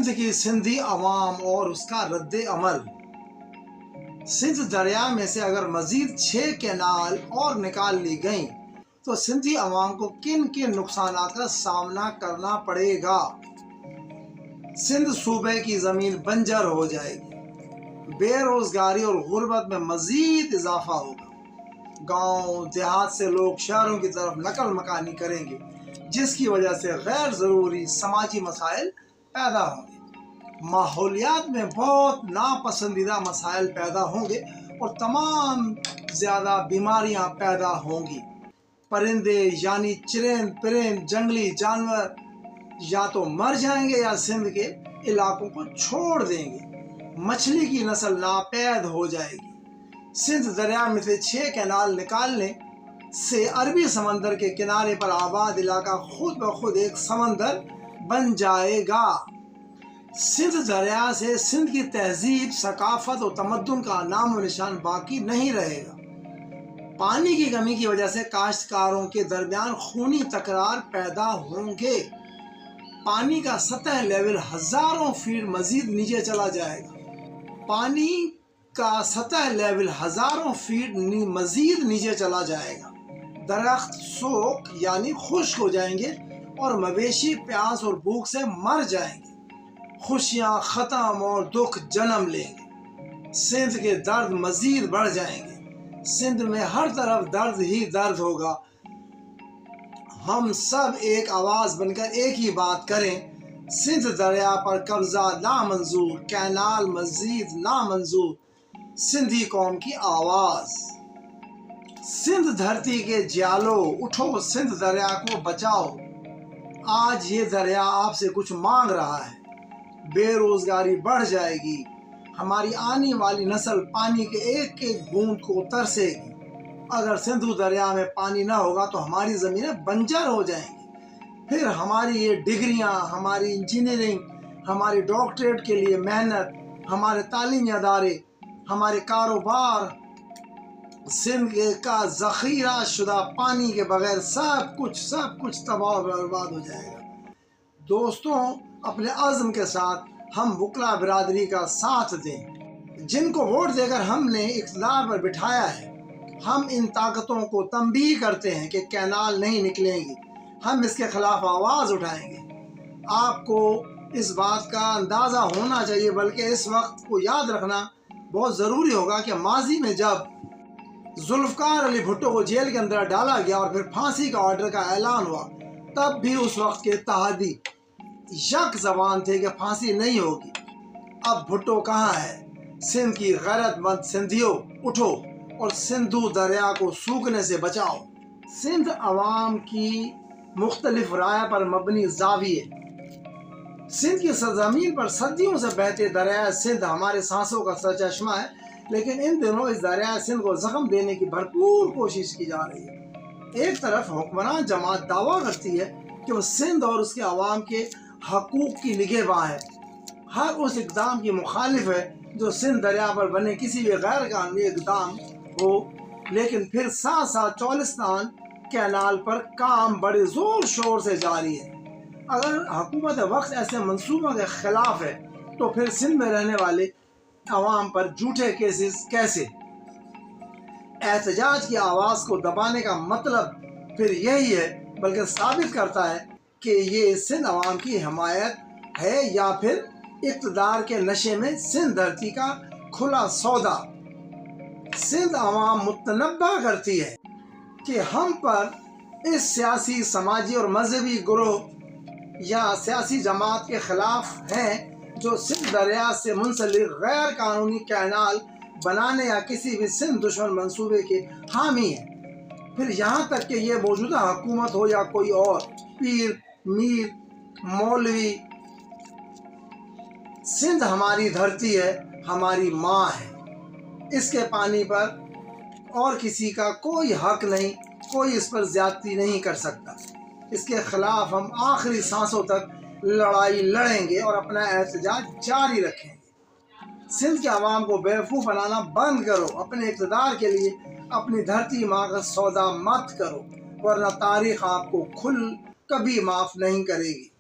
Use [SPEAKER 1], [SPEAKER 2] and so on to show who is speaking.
[SPEAKER 1] सिंध की सिंधी अवाम और उसका रद्द अमल। सिंध दरिया में से अगर मज़ीद 6 कैनाल और निकाल ली गई तो सिंधी अवाम को किन किन नुकसानात का सामना करना पड़ेगा। सिंध सूबे की ज़मीन बंजर हो जाएगी, बेरोज़गारी और गुर्बत में मज़ीद इजाफा होगा। गांव देहात से लोग शहरों की तरफ नकल मकानी करेंगे, जिसकी वजह से गैर ज़रूरी समाजी मसाइल पैदा होंगे। माहौलियात में बहुत नापसंदीदा मसाइल पैदा होंगे और तमाम ज़्यादा बीमारियां पैदा होंगी। परिंदे यानी चिरंद परिंद जंगली जानवर या तो मर जाएंगे या सिंध के इलाकों को छोड़ देंगे। मछली की नस्ल नापैद हो जाएगी। सिंध दरिया में से 6 कैनाल निकालने से अरबी समंदर के किनारे पर आबाद इलाका खुद ब खुद एक समंदर बन जाएगा। सिंध दरिया से सिंध की तहजीब, सकाफत और तमद्दुन का नामो निशान बाकी नहीं रहेगा। पानी की कमी की वजह से काश्तकारों के दरमियान खूनी तकरार पैदा होंगे। पानी का सतह लेवल हज़ारों फीट मजीद नीचे चला जाएगा। पानी का सतह लेवल हज़ारों फीट मजीद नीचे चला जाएगा। दरख्त सूख यानी खुश्क हो जाएंगे और मवेशी प्यास और भूख से मर जाएंगे। खुशियाँ ख़त्म और दुख जन्म लेंगे। सिंध के दर्द मजीद बढ़ जाएंगे। सिंध में हर तरफ दर्द ही दर्द होगा। हम सब एक आवाज़ बनकर एक ही बात करें, सिंध दरिया पर कब्ज़ा नामंजूर, कैनाल मजीद नामंजूर। सिंधी कौम की आवाज़। सिंध धरती के जियालो, उठो सिंध दरिया को बचाओ। आज ये दरिया आपसे कुछ मांग रहा है। बेरोज़गारी बढ़ जाएगी। हमारी आने वाली नस्ल पानी के एक एक बूंद को तरसेगी। अगर सिंधु दरिया में पानी ना होगा तो हमारी ज़मीनें बंजर हो जाएंगी। फिर हमारी ये डिग्रियां, हमारी इंजीनियरिंग, हमारी डॉक्टरेट के लिए मेहनत, हमारे तालीमी अदारे, हमारे कारोबार, सिंध का ज़ख़ीरा शुदा पानी के बगैर सब कुछ तबाह बर्बाद हो जाएगा। दोस्तों, अपने अज़्म के साथ हम वकला बिरादरी का साथ दें, जिनको वोट देकर हमने इक़्तिदार पर बिठाया है। हम इन ताकतों को तंबीह करते हैं कि कैनाल नहीं निकलेंगी। हम इसके ख़िलाफ़ आवाज़ उठाएंगे। आपको इस बात का अंदाज़ा होना चाहिए, बल्कि इस वक्त को याद रखना बहुत ज़रूरी होगा कि माजी में जब जुल्फ़कार अली भुट्टो को जेल के अंदर डाला गया और फिर फांसी का ऑर्डर का ऐलान हुआ, तब भी उस वक्त के इत्तेहादी यक ज़बान थे कि फांसी नहीं होगी। अब भुट्टो कहाँ है? सिंध की गैरतमंद सिंधियों, उठो और सिंधु दरिया को सूखने से बचाओ। सिंध अवाम की मुख्तलिफ राय पर मबनी ज़ाविये। सिंध की सरजमीन पर सदियों से बहते दरिया सिंध हमारे सांसों का सरचश्मा है, लेकिन इन दिनों इस दरिया सिंध को जख्म देने की भरपूर कोशिश की जा रही है। एक तरफ हुक्मरान जमात दावा करती है कि वो सिंध और उसके अवाम के हकूक़ की निगहबान है, हर उस इक़दाम की मुखालिफ है जो सिंध दरिया पर बने किसी भी गैर कानूनी इक़दाम हो, लेकिन फिर साथ साथ चौलिस्तान कैनाल पर काम बड़े ज़ोर शोर से जारी है। अगर हुकूमत वक्त ऐसे मंसूबों के ख़िलाफ़ है तो फिर सिंध में रहने वाले अवाम पर झूठे केसेस कैसे? एहतजाज की आवाज़ को दबाने का मतलब फिर यही है, बल्कि साबित करता है कि ये सिंध अवाम की हिमायत है या फिर इक़्तिदार के नशे में सिंध धरती का खुला सौदा। सिंध अवाम मुतनब्बा करती है कि हम पर इस सियासी, समाजी और मजहबी ग्रोह या सियासी जमात के ख़िलाफ़ हैं जो सिंध दरिया से मुंसलिक गैर कानूनी कैनाल बनाने या किसी भी सिंध दुश्मन मंसूबे के हामी हैं। फिर यहाँ तक कि ये मौजूदा हुकूमत हो या कोई और, पीर, मीर, मौलवी, सिंध हमारी धरती है, हमारी माँ है। इसके पानी पर और किसी का कोई हक नहीं, कोई इस पर ज़्यादती नहीं कर सकता। इसके ख़िलाफ़ हम आखिरी सांसों तक लड़ाई लड़ेंगे और अपना एहतजाज जारी रखेंगे। सिंध के अवाम को बेवकूफ़ बनाना बंद करो। अपने इक़्तिदार के लिए अपनी धरती माँ का सौदा मत करो, वरना तारीख़ आपको कभी माफ़ नहीं करेगी।